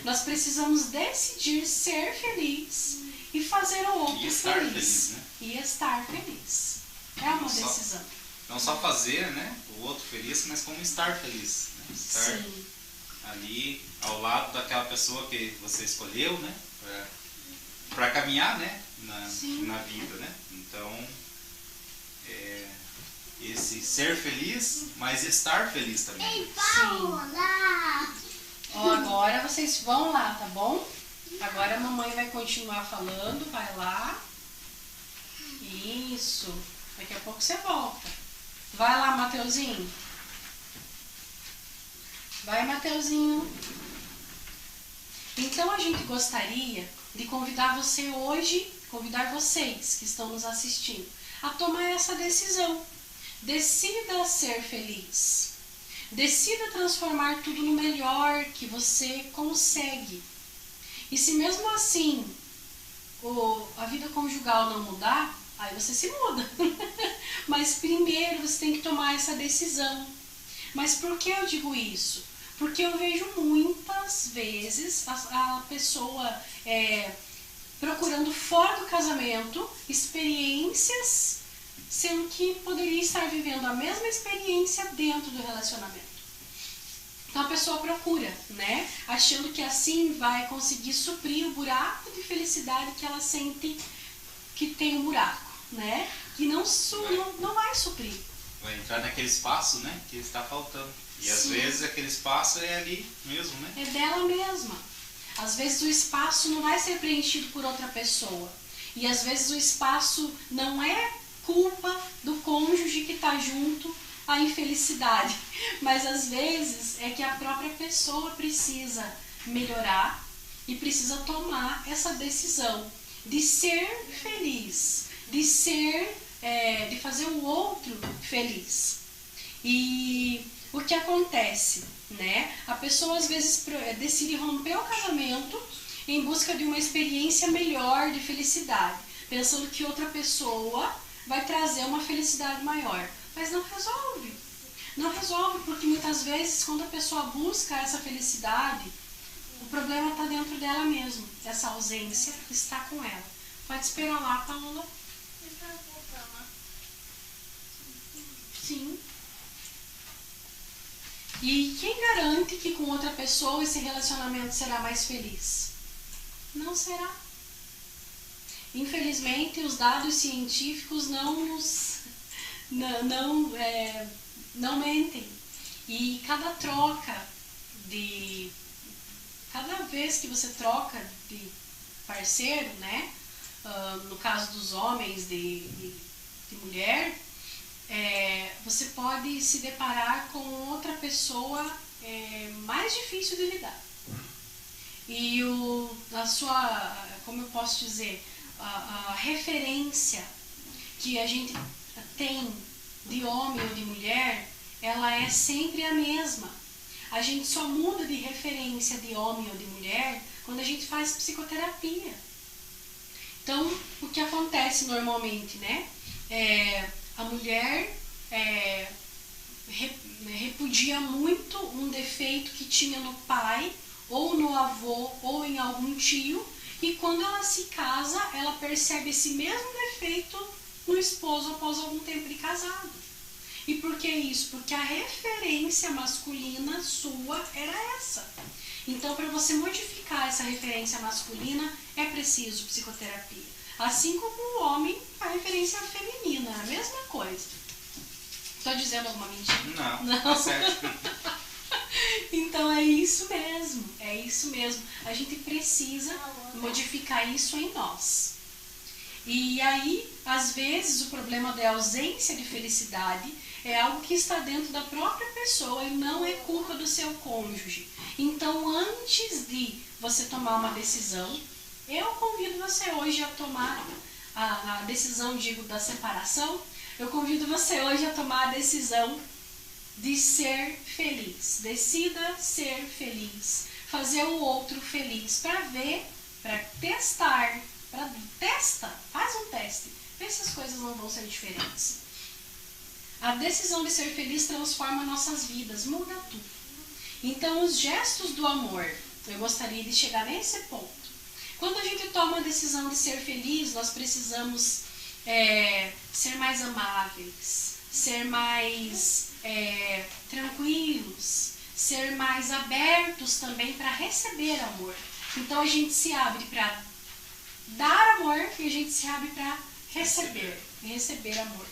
Nós precisamos decidir ser feliz e fazer o outro E estar feliz, né? E estar feliz. É uma decisão. Não só fazer, né, o outro feliz, mas como estar feliz. Né? Estar Sim. ali ao lado daquela pessoa que você escolheu, né? Para caminhar, né? Na vida, né? Então, esse ser feliz, mas estar feliz também. Ei, Paola! Ó, agora vocês vão lá, tá bom? Agora a mamãe vai continuar falando, vai lá. Isso. Daqui a pouco você volta. Vai lá, Mateuzinho. Vai, Mateuzinho. Então a gente gostaria de convidar você hoje, convidar vocês que estão nos assistindo, a tomar essa decisão. Decida ser feliz. Decida transformar tudo no melhor que você consegue. E se mesmo assim a vida conjugal não mudar, aí você se muda. Mas primeiro você tem que tomar essa decisão. Mas por que eu digo isso? Porque eu vejo muitas vezes a pessoa procurando fora do casamento experiências, sendo que poderia estar vivendo a mesma experiência dentro do relacionamento. Então a pessoa procura, né? Achando que assim vai conseguir suprir o buraco de felicidade que ela sente que tem um buraco, né? Que não vai suprir. Vai entrar naquele espaço, né, que está faltando. E às Sim. vezes aquele espaço é ali mesmo, né? É dela mesma. Às vezes o espaço não vai ser preenchido por outra pessoa. E às vezes o espaço não é culpa do cônjuge que está junto à infelicidade. Mas às vezes é que a própria pessoa precisa melhorar e precisa tomar essa decisão de ser feliz, de fazer o outro feliz. E o que acontece, né? A pessoa às vezes decide romper o casamento em busca de uma experiência melhor de felicidade, pensando que outra pessoa vai trazer uma felicidade maior. Mas não resolve. Não resolve, porque muitas vezes quando a pessoa busca essa felicidade, o problema está dentro dela mesmo. Essa ausência está com ela. Pode esperar lá, Paola. Sim. E quem garante que com outra pessoa esse relacionamento será mais feliz? Não será. infelizmente, os dados científicos não mentem. E cada vez que você troca de parceiro, né? No caso dos homens de mulher, você pode se deparar com outra pessoa mais difícil de lidar. E como eu posso dizer, a referência que a gente tem de homem ou de mulher, ela é sempre a mesma. A gente só muda de referência de homem ou de mulher quando a gente faz psicoterapia. Então, o que acontece normalmente, né? A mulher repudia muito um defeito que tinha no pai, ou no avô, ou em algum tio, e quando ela se casa, ela percebe esse mesmo defeito no esposo após algum tempo de casado. E por que isso? Porque a referência masculina sua era essa. Então, para você modificar essa referência masculina, é preciso psicoterapia. Assim como o homem, a referência feminina, é a mesma coisa. Estou dizendo alguma mentira? Não. Tá certo. Então é isso mesmo. A gente precisa modificar isso em nós. E aí, às vezes, o problema da ausência de felicidade é algo que está dentro da própria pessoa e não é culpa do seu cônjuge. Então, antes de você tomar uma decisão, eu convido você hoje a tomar a decisão, da separação. Eu convido você hoje a tomar a decisão de ser feliz. Decida ser feliz. Fazer o outro feliz. Para ver, para testar. Testa, faz um teste. Vê se as coisas não vão ser diferentes. A decisão de ser feliz transforma nossas vidas, muda tudo. Então, os gestos do amor, eu gostaria de chegar nesse ponto. Quando a gente toma a decisão de ser feliz, nós precisamos ser mais amáveis, ser mais tranquilos, ser mais abertos também para receber amor. Então, a gente se abre para dar amor e a gente se abre para receber amor.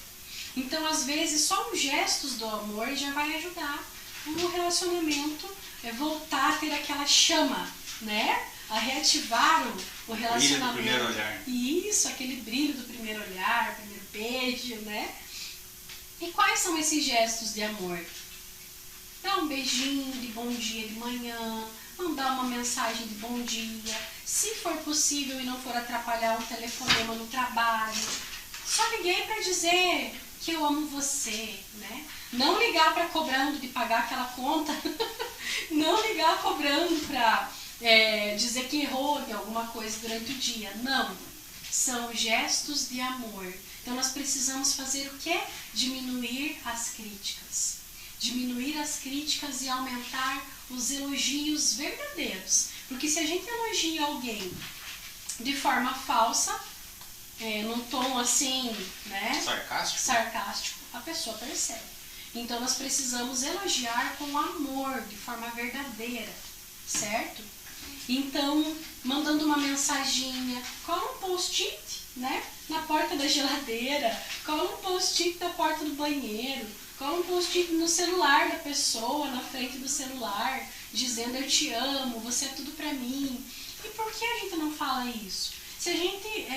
Então, às vezes, só os gestos do amor já vai ajudar o relacionamento voltar a ter aquela chama, né? A reativar o relacionamento. Brilho do primeiro olhar. Isso, aquele brilho do primeiro olhar, primeiro beijo, né? E quais são esses gestos de amor? Dar um beijinho de bom dia de manhã, mandar uma mensagem de bom dia, se for possível e não for atrapalhar um telefonema no trabalho, só liguei para dizer que eu amo você, né? Não ligar para cobrando de pagar aquela conta, não ligar cobrando para dizer que errou em alguma coisa durante o dia, não. São gestos de amor. Então nós precisamos fazer o quê? Diminuir as críticas. Diminuir as críticas e aumentar os elogios verdadeiros. Porque se a gente elogia alguém de forma falsa, num tom assim, né? Sarcástico, a pessoa percebe. Então nós precisamos elogiar com amor, de forma verdadeira, certo? Então, mandando uma mensaginha, cola um post-it, né? Na porta da geladeira, cola um post-it na porta do banheiro, cola um post-it no celular da pessoa, na frente do celular, dizendo eu te amo, você é tudo pra mim. E por que a gente não fala isso? Se a gente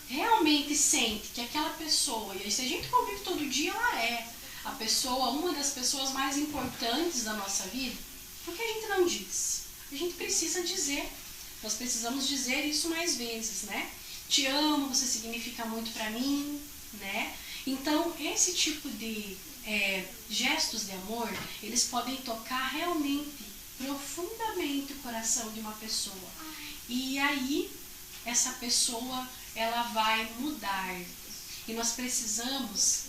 realmente sente que aquela pessoa, e se a gente convive todo dia, ela é a pessoa, uma das pessoas mais importantes da nossa vida, por que a gente não diz? A gente precisa dizer. Nós precisamos dizer isso mais vezes, né? Te amo, você significa muito pra mim, né? Então, esse tipo de gestos de amor, eles podem tocar realmente, profundamente o coração de uma pessoa. E aí, essa pessoa, ela vai mudar. E nós precisamos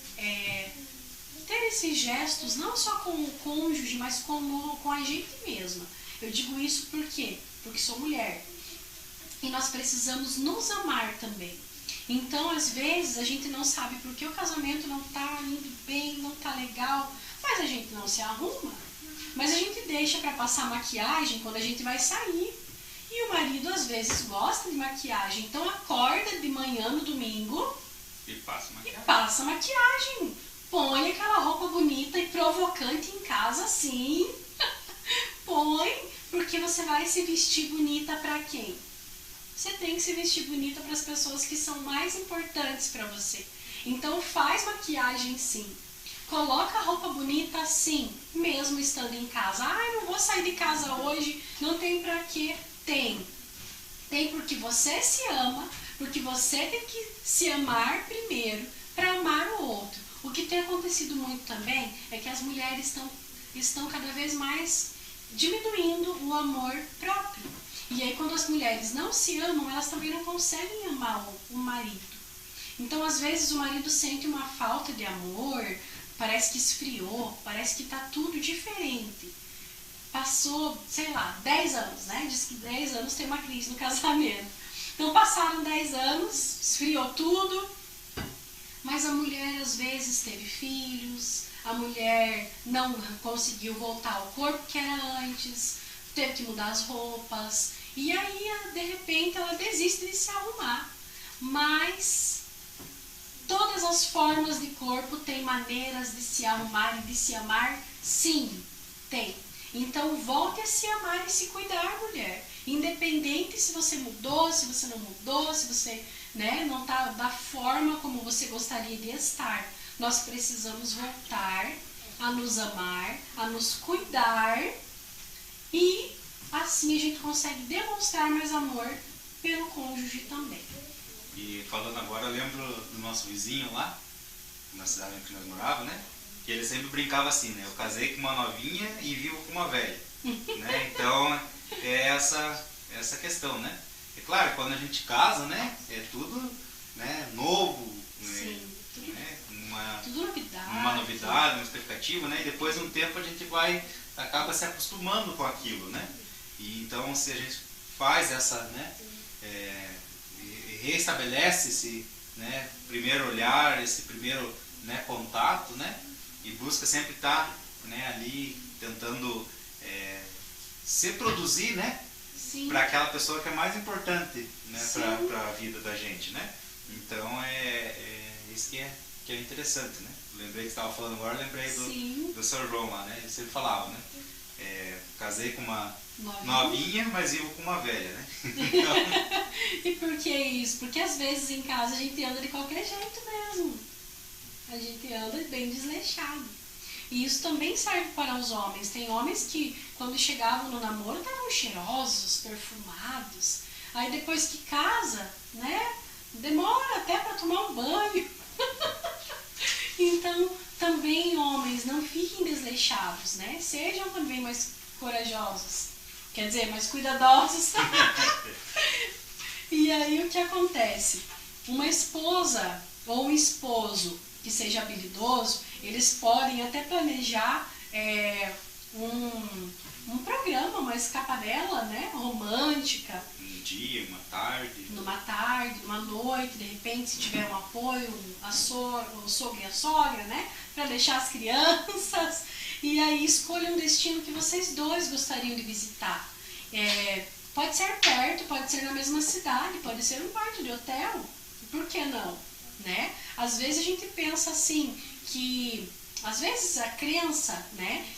ter esses gestos, não só com o cônjuge, mas com a gente mesma. Eu digo isso por quê? Porque sou mulher. E nós precisamos nos amar também. Então, às vezes, a gente não sabe por que o casamento não está indo bem, não está legal, mas a gente não se arruma. Mas a gente deixa para passar maquiagem quando a gente vai sair. E E o marido às vezes gosta de maquiagem, então acorda de manhã no domingo E passa maquiagem. passa maquiagem. Põe aquela roupa bonita e provocante em casa, sim. Põe, porque você vai se vestir bonita pra quem? Você tem que se vestir bonita para as pessoas que são mais importantes para você. Então faz maquiagem sim. Coloca roupa bonita sim, mesmo estando em casa. Ai, não vou sair de casa hoje, não tem pra quê. Tem. Tem porque você se ama, porque você tem que se amar primeiro para amar o outro. O que tem acontecido muito também é que as mulheres estão cada vez mais diminuindo o amor próprio. E aí quando as mulheres não se amam, elas também não conseguem amar o marido. Então às vezes o marido sente uma falta de amor, parece que esfriou, parece que tá tudo diferente. Passou, sei lá, 10 anos, né? Diz que 10 anos tem uma crise no casamento. Então passaram 10 anos, esfriou tudo, mas a mulher às vezes teve filhos, a mulher não conseguiu voltar ao corpo que era antes, teve que mudar as roupas, e aí de repente ela desiste de se arrumar. Mas todas as formas de corpo têm maneiras de se arrumar e de se amar? Sim, tem. Então volte a se amar e se cuidar, mulher. Independente se você mudou, se você não mudou, se você não está da forma como você gostaria de estar. Nós precisamos voltar a nos amar, a nos cuidar, e assim a gente consegue demonstrar mais amor pelo cônjuge também. E falando agora, eu lembro do nosso vizinho lá, na cidade em que nós morávamos, né? Que ele sempre brincava assim, né? Eu casei com uma novinha e vivo com uma velha. Né? Então, é essa questão, né? É claro, quando a gente casa, né? É tudo novo, Sim, tudo novidade. Uma novidade, uma expectativa, né? E depois de um tempo a gente acaba se acostumando com aquilo, né? E então, se a gente faz essa, reestabelece esse primeiro olhar, esse primeiro contato, né? E busca sempre estar ali tentando se produzir, né? Para aquela pessoa que é mais importante, né? Para a vida da gente, né? Então isso que é interessante, né? Lembrei que você estava falando agora, lembrei do Sr. João lá, né? Ele sempre falava, né? Casei com uma novinha, mas vivo com uma velha, né? Então... E por que isso? Porque às vezes em casa a gente anda de qualquer jeito mesmo. A gente anda bem desleixado. E isso também serve para os homens. Tem homens que quando chegavam no namoro estavam cheirosos, perfumados. Aí depois que casa, demora até para tomar um banho. Então também homens, não fiquem desleixados, né? Sejam também mais corajosos. Quer dizer, mais cuidadosos. E aí o que acontece? Uma esposa ou um esposo que seja habilidoso, eles podem até planejar um programa, uma escapadela, romântica. Um dia, uma tarde. Numa tarde, numa noite, de repente, se tiver um apoio, o sogro e a sogra, para deixar as crianças. E aí escolha um destino que vocês dois gostariam de visitar. Pode ser perto, pode ser na mesma cidade, pode ser um quarto de hotel. Por que não? Às vezes a gente pensa assim, que às vezes a crença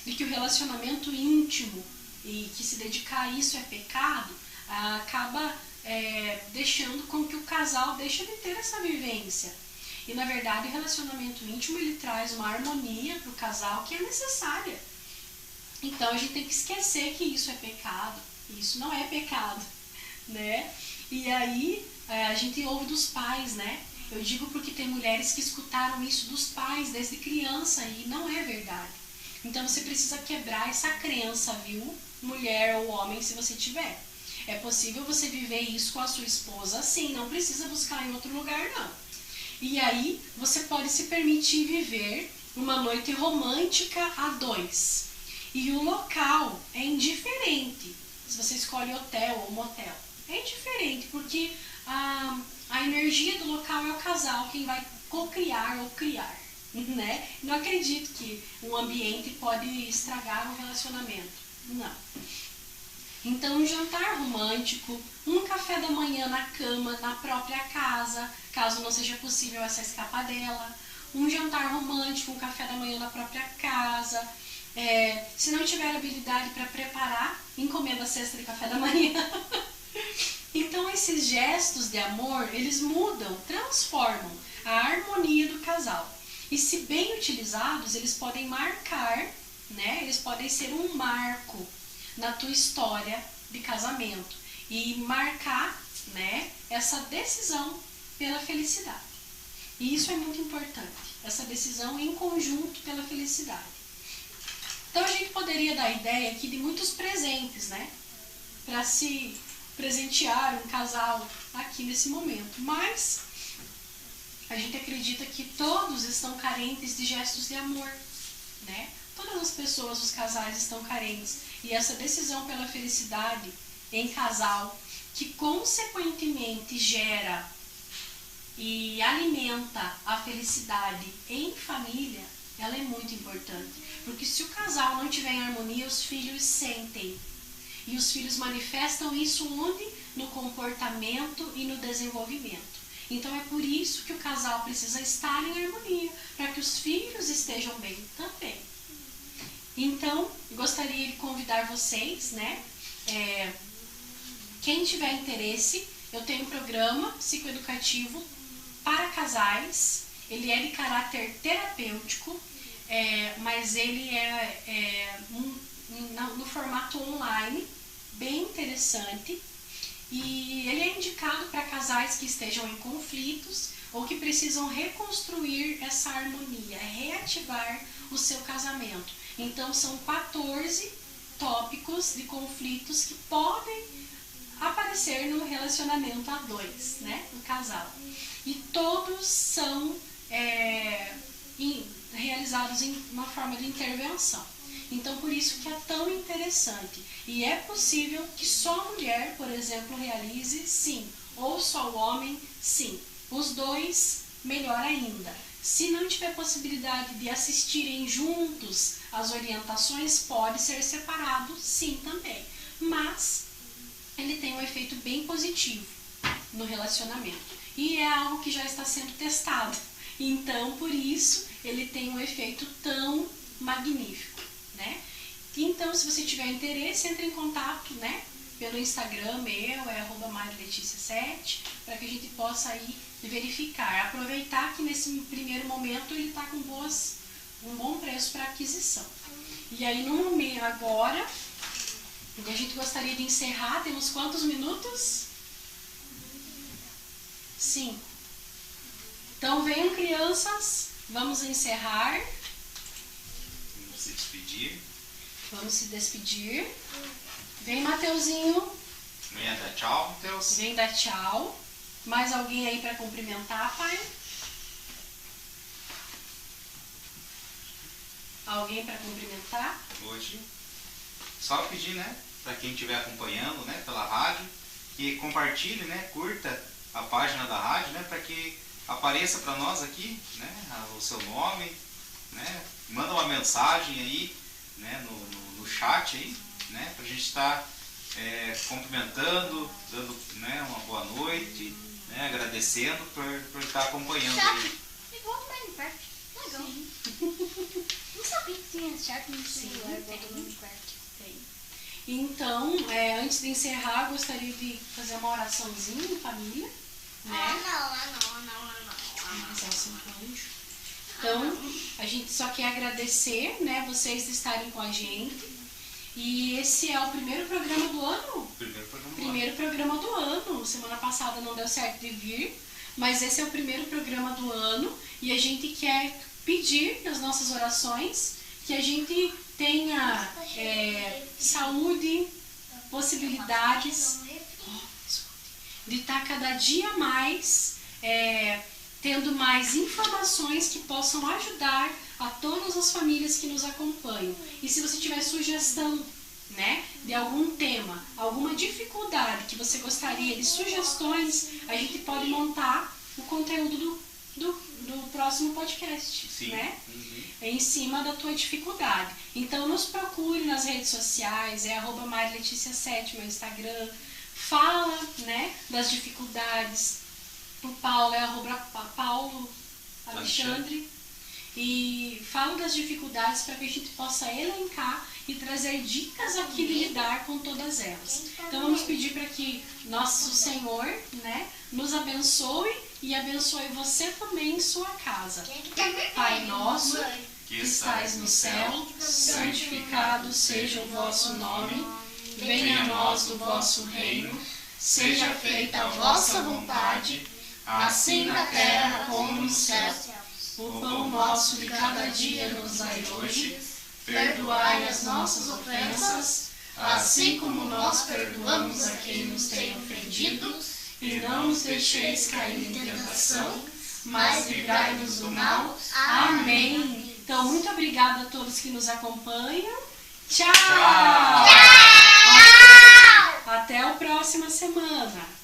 de que o relacionamento íntimo e que se dedicar a isso é pecado, acaba deixando com que o casal deixe de ter essa vivência. E na verdade o relacionamento íntimo ele traz uma harmonia para o casal que é necessária. Então a gente tem que esquecer que isso é pecado. Isso não é pecado, E aí a gente ouve dos pais, Eu digo porque tem mulheres que escutaram isso dos pais desde criança e não é verdade. Então você precisa quebrar essa crença, viu? Mulher ou homem, se você tiver. É possível você viver isso com a sua esposa, sim, não precisa buscar em outro lugar, não. E aí você pode se permitir viver uma noite romântica a dois. E o local é indiferente. Se você escolhe hotel ou motel, é indiferente, porque a energia do local é o casal quem vai co-criar ou criar, Não acredito que um ambiente pode estragar um relacionamento, não. Então, um jantar romântico, um café da manhã na cama, na própria casa, caso não seja possível essa escapadela. Um jantar romântico, um café da manhã na própria casa. Se não tiver habilidade para preparar, encomenda a cesta de café da manhã. Então, esses gestos de amor, eles mudam, transformam a harmonia do casal. E se bem utilizados, eles podem marcar, né? Eles podem ser um marco na tua história de casamento e marcar, né, essa decisão pela felicidade. E isso é muito importante, essa decisão em conjunto pela felicidade. Então a gente poderia dar a ideia aqui de muitos presentes, né, para se presentear um casal aqui nesse momento, mas a gente acredita que todos estão carentes de gestos de amor, né? Todas as pessoas, os casais estão carentes. E essa decisão pela felicidade em casal, que consequentemente gera e alimenta a felicidade em família, ela é muito importante. Porque se o casal não tiver em harmonia, os filhos sentem. E os filhos manifestam isso onde? No comportamento e no desenvolvimento. Então é por isso que o casal precisa estar em harmonia, para que os filhos estejam bem também. Então, gostaria de convidar vocês, né? Quem tiver interesse, eu tenho um programa psicoeducativo para casais. Ele é de caráter terapêutico, mas ele no formato online, bem interessante. E ele é indicado para casais que estejam em conflitos ou que precisam reconstruir essa harmonia, reativar o seu casamento. Então, são 14 tópicos de conflitos que podem aparecer no relacionamento a dois, né, no casal. E todos são realizados em uma forma de intervenção. Então, por isso que é tão interessante. E é possível que só a mulher, por exemplo, realize, sim. Ou só o homem, sim. Os dois, melhor ainda. Se não tiver possibilidade de assistirem juntos as orientações, pode ser separado, sim, também. Mas ele tem um efeito bem positivo no relacionamento. E é algo que já está sendo testado. Então, por isso, ele tem um efeito tão magnífico, né? Então, se você tiver interesse, entre em contato, né, pelo Instagram meu, @mariletícia7, para que a gente possa aí verificar. Aproveitar que nesse primeiro momento ele está com um bom preço para aquisição. E aí, no momento agora, a gente gostaria de encerrar. Temos quantos minutos? 5. Então, venham, crianças, vamos encerrar. Vamos se despedir. Vamos se despedir. Vem, Mateuzinho. Venha dar tchau, Mateus. Vem dar tchau. Mais alguém aí para cumprimentar, pai? Alguém para cumprimentar? Hoje, só pedir, né, para quem estiver acompanhando, né, pela rádio, que compartilhe, né, curta a página da rádio, né, para que apareça para nós aqui, né, o seu nome, né, manda uma mensagem aí, né, no chat aí, né, para a gente estar cumprimentando, dando, né, uma boa noite, né, agradecendo por estar acompanhando aí. Igual no Minecraft. Legal. Não sabia que tinha chat no celular igual do Minecraft. Tem. Então, antes de encerrar, gostaria de fazer uma oraçãozinha em família, né? Então, a gente só quer agradecer, né, vocês de estarem com a gente. E esse é o primeiro programa do ano? Primeiro programa do ano. Semana passada não deu certo de vir, mas esse é o primeiro programa do ano. E a gente quer pedir nas nossas orações que a gente tenha saúde, possibilidades de estar cada dia mais tendo mais informações que possam ajudar a todas as famílias que nos acompanham. E se você tiver sugestão, né, de algum tema, alguma dificuldade que você gostaria de sugestões, a gente pode montar o conteúdo do próximo podcast, Sim. né? Uhum. Em cima da tua dificuldade. Então nos procure nas redes sociais, é @MariLeticia7, meu Instagram. Fala, né, das dificuldades. O Paulo é @Paulo Alexandre. E falo das dificuldades para que a gente possa elencar e trazer dicas aqui de lidar com todas elas. Então vamos pedir para que nosso Senhor, né, nos abençoe e abençoe você também em sua casa. Pai nosso, que estais no céu, santificado seja o vosso nome, venha a nós o vosso reino, seja feita a vossa vontade, assim na terra como no céu. O pão nosso de cada dia nos dai hoje, perdoai as nossas ofensas, assim como nós perdoamos a quem nos tem ofendido, e não nos deixeis cair em tentação, mas livrai-nos do mal. Amém. Então, muito obrigada a todos que nos acompanham. Tchau! Até a próxima semana.